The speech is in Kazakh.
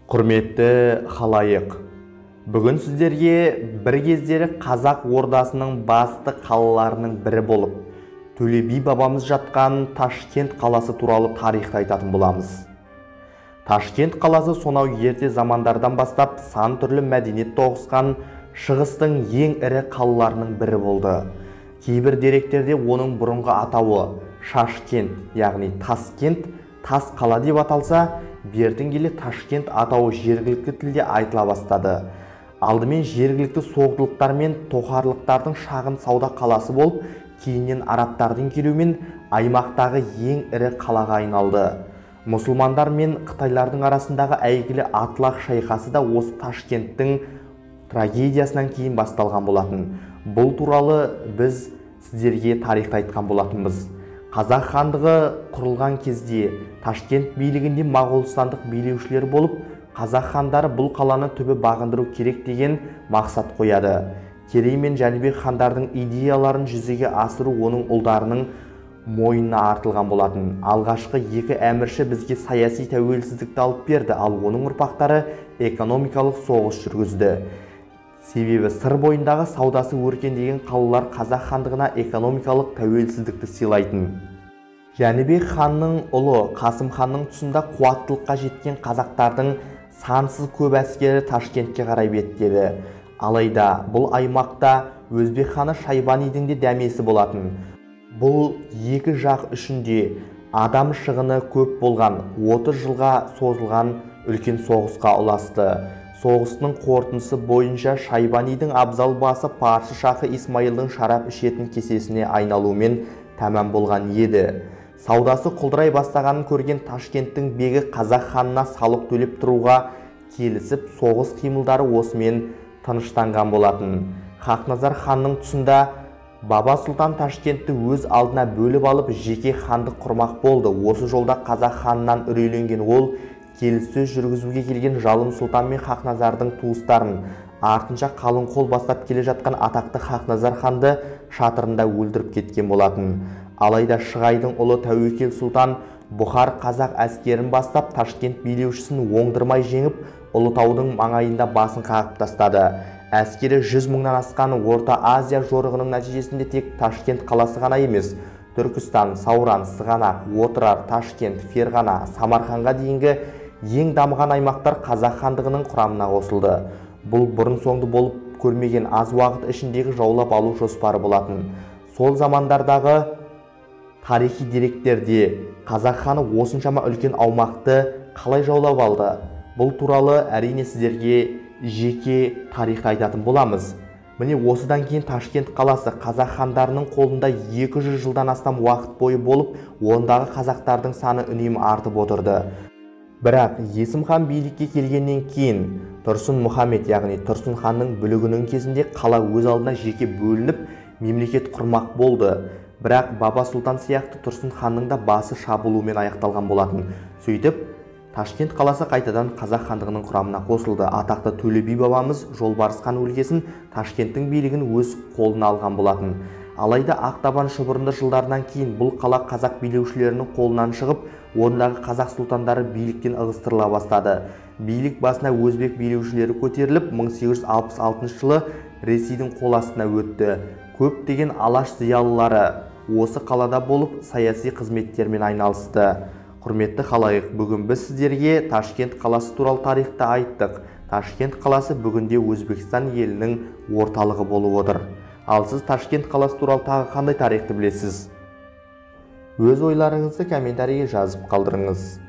Құрметті халайық, бүгін сіздерге бір кездері Қазақ ордасының басты қалаларының бірі болып, Төле би бабамыз жатқан Ташкент қаласы туралы тарихты айтатын боламыз. Ташкент қаласы сонау ерте замандардан бастап сан түрлі мәдениет тоғысқан шығыстың ең ірі қалаларының бірі болды. Кейбір деректерде оның бұрынғы атауы Шашкент, яғни Таскент, тас қала деп аталса, бертін келе Ташкент атауы жергілікті тілде айтыла бастады. Алдымен жергілікті соғдылықтар мен тоқарлықтардың шағын сауда қаласы болып, кейіннен арабтардың келуімен аймақтағы ең ірі қалаға айналды. Мұсылмандар мен қытайлардың арасындағы әйгілі Атлах шайқасы да осы Ташкенттің трагедиясынан кейін басталған болатын. Бұл туралы біз сіздерге тарихты айтқан болатынбыз. Қазақ хандығы құрылған кезде Ташкент билігінде моғолстандық билеушілер болып, қазақ хандары бұл қаланы түбі бағындыру керек деген мақсат қояды. Керей мен Жәнібек хандардың идеяларын жүзеге асыру оның ұлдарының мойнына артылған болатын. Алғашқы екі әмірші бізге саяси тәуелсіздікті алып берді, ал оның ұрпақтары экономикалық соғыс жүргізді. Себебі сыр бойындағы саудасы өркендеген қалалар Қазақ хандығына экономикалық тәуелсіздікті сыйлайтын. Жәнібек ханның ұлы Қасым ханның тұсында қуаттылыққа жеткен қазақтардың сансыз көп әскері Ташкентке қарай беттеді. Алайда бұл аймақта Өзбек ханы Шайбанидің де дәмесі болатын. Бұл екі жақ үшінде адам шығыны көп болған, 30 жылға созылған үлкен соғысқа ұласты. Соғыстың қорытындысы бойынша Шайбанидің абзал басы Парсы шахы Исмайылдың шарап ішетін кесесіне айналуымен тәмам болған еді. Саудасы құлдырай бастағанын көрген Ташкенттің бегі қазақ ханына салық төлеп тұруға келісіп, соғыс қимылдары осымен тыныштанған болатын. Хақназар ханның тұсында Баба Сұлтан Ташкентті өз алдына бөліп алып, жеке хандық құрмақ болды. Осы жолда қазақ ханынан үрейленген ол келіссөз жүргізуге келген Жалым Сұлтан мен Хақназардың туыстарын, артынша қалың қол бастап келе жатқан атақты Хақназар ханды шатырында өлтіріп кеткен болатын. Алайда Шығайдың ұлы Тәуекел Сұлтан Бұхар қазақ әскерін бастап Ташкент билеушісін оңдырмай жеңіп, Ұлытаудың маңайында басын қағып тастады. Әскері 100 мыңнан асқан Орта Азия жорығының нәтижесінде тек Ташкент қаласы ғана емес, Түркістан, Сауран, Сығанақ, Отырар, Ташкент, Ферғана, Самарқанға дейінгі ең дамыған аймақтар Қазақ хандығының құрамына қосылды. Бұл бұрын соңды болып көрмеген аз уақыт ішіндегі жаулап алу жоспары болатын. Сол замандардағы тарихи деректерде қазақ ханы осыншама үлкен аумақты қалай жаулап алды? Бұл туралы әрине сіздерге жеке тарихты айтатын боламыз. Міне осыдан кейін Ташкент қаласы қазақ хандарының қолында 200 жылдан астам уақыт бойы болып, ондағы қазақтардың саны үнемі артып отырды. Бірақ Есім хан билікке келгеннен кейін Тұрсын Мұхаммед, яғни Тұрсын ханның бүлігінің кезінде қала өз алдына жеке бөлініп, мемлекет құрмақ болды. Бірақ Баба Сұлтан сияқты Тұрсын ханның да басы шабылумен аяқталған болатын. Сөйтіп, Ташкент қаласы қайтадан қазақ хандығының құрамына қосылды. Атақты Төле би бабамыз Жолбарыс хан өлкесін, Ташкенттің билігін өз қолына алған болатын. Алайда Ақтабан шұбырынды жылдарынан кейін бұл қала қазақ билеушілерінің қолынан шығып, ондағы қазақ сұлтандары биліктен ығыстырыла бастады. Билік басына өзбек билеушілері көтеріліп, 1866 жылы Ресейдің қол астына өтті. Көптеген алаш зиялылары осы қалада болып, саяси қызметтермен айналысты. Құрметті халайық, бүгін біз сіздерге Ташкент қаласы туралы тарихты айттық. Ташкент қаласы бүгінде Өзбекстан елінің орталығы болып отыр. Ал сіз Ташкент қаласы туралы тағы қандай тарихты білесіз? Өз ойларыңызды комментарийге жазып қалдырыңыз.